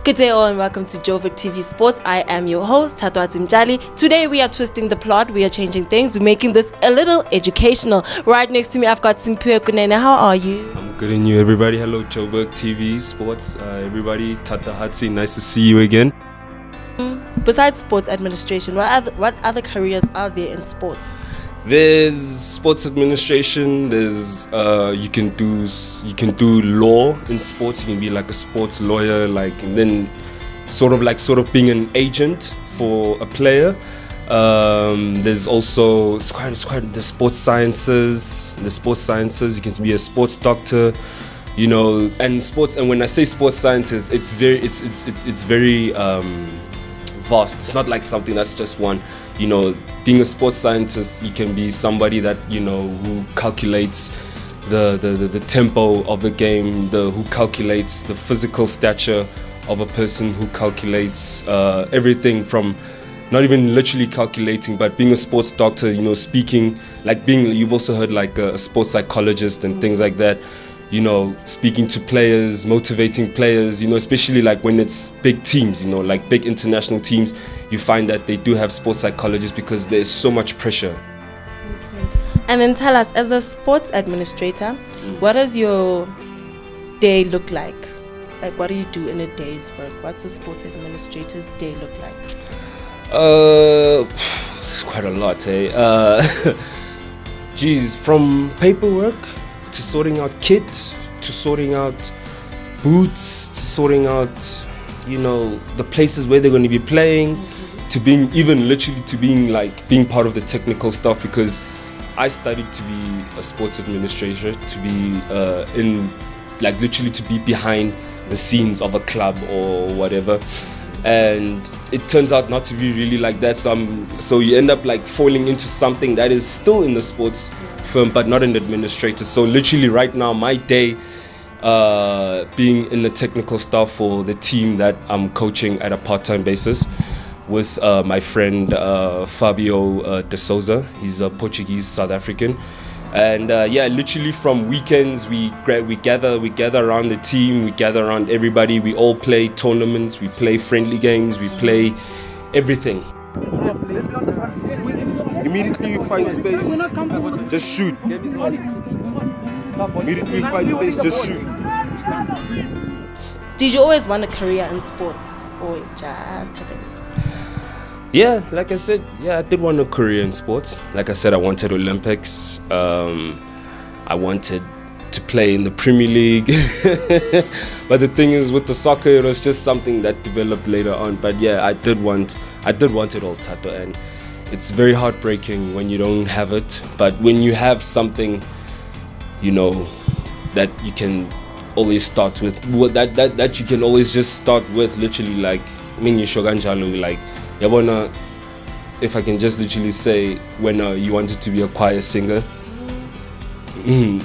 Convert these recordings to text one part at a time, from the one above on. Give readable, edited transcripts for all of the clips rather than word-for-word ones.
Good day all and welcome to Joburgtv Sports. I am your host, Tatwa Zimjali. Today we are twisting the plot, we are changing things, we're making this a little educational. Right next to me I've got Siphiwe Kunene. How are you? I'm good, and you everybody? Hello Joburgtv Sports, everybody. Tata Hatsi, nice to see you again. Besides sports administration, what other careers are there in sports? There's sports administration. There's you can do law in sports. You can be like a sports lawyer, and then sort of being an agent for a player. There's also it's quite the sports sciences. The sports sciences, you can be a sports doctor, and sports. And when I say sports sciences, it's very vast. It's not like something that's just one. Being a sports scientist, you can be somebody that who calculates the tempo of the game, who calculates the physical stature of a person, who calculates everything from not even literally calculating, but being a sports doctor, speaking, you've also heard like a sports psychologist and things like that. Speaking to players, motivating players, especially like when it's big teams, like big international teams, you find that they do have sports psychologists because there's so much pressure. And then tell us, as a sports administrator, what does your day look like? Like, what do you do in a day's work? What's a sports administrator's day look like? It's quite a lot, eh? Geez, from paperwork to sorting out kit, to sorting out boots, to sorting out, the places where they're going to be playing, to being being part of the technical stuff, because I studied to be a sports administrator, to be literally to be behind the scenes of a club or whatever. And it turns out not to be really like that, so you end up falling into something that is still in the sports firm but not an administrator. So literally right now my day being in the technical staff for the team that I'm coaching at a part-time basis with my friend Fabio de Souza. He's a Portuguese South African. And literally from weekends we gather around the team, we gather around everybody, we all play tournaments, we play friendly games, we play everything. Immediately you find space, just shoot. Immediately you find space, just shoot. Did you always want a career in sports, or it just happened? Yeah, like I said, I did want a career in sports. Like I said, I wanted Olympics. I wanted to play in the Premier League. But the thing is, with the soccer, it was just something that developed later on. But yeah, I did want it all, Tato. And it's very heartbreaking when you don't have it. But when you have something, that you can always start with, that you can always just start with, literally, if I can just literally say, when you wanted to be a choir singer, and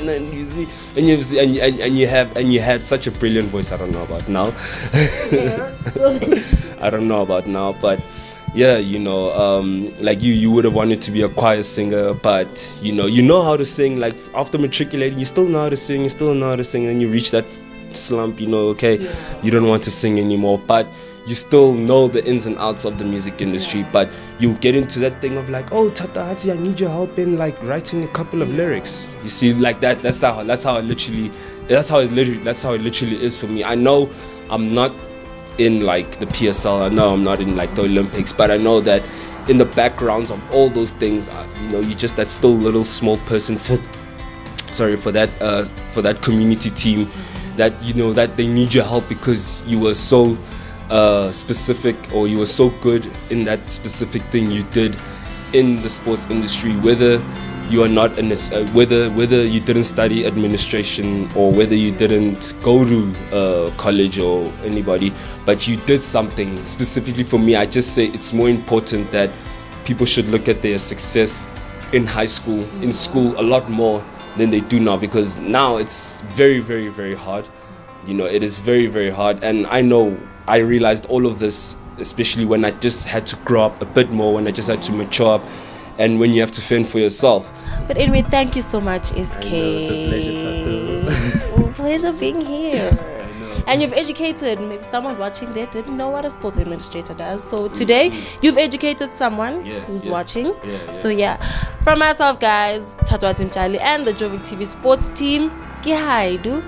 then you had such a brilliant voice. I don't know about now. I don't know about now, but yeah, you would have wanted to be a choir singer, but you know how to sing. Like after matriculating, you still know how to sing, and you reach that slump, you don't want to sing anymore, but you still know the ins and outs of the music industry. But you'll get into that thing of oh, Tata Hatsi, I need your help in writing a couple of lyrics. You see, like that. That's how it literally is for me. I know I'm not in the PSL. I know I'm not in the Olympics, but I know that in the backgrounds of all those things, you're just that still little small person for that community team. That that they need your help because you were so specific, or you were so good in that specific thing you did in the sports industry, whether you are not in this, whether you didn't study administration, or whether you didn't go to college or anybody, but you did something. Specifically for me, I just say it's more important that people should look at their success in high school, in school, a lot more than they do now, because now it's very, very, very hard. It is very, very hard. And I realized all of this, especially when I just had to grow up a bit more, when I just had to mature up, and when you have to fend for yourself. But anyway, thank you so much, SK. I know, it's a pleasure, Tato. Pleasure being here. And you've educated maybe someone watching there didn't know what a sports administrator does. So today you've educated someone who's watching. So from myself, guys, Tatwa Timchali and the Joburgtv sports team, ki hi, do.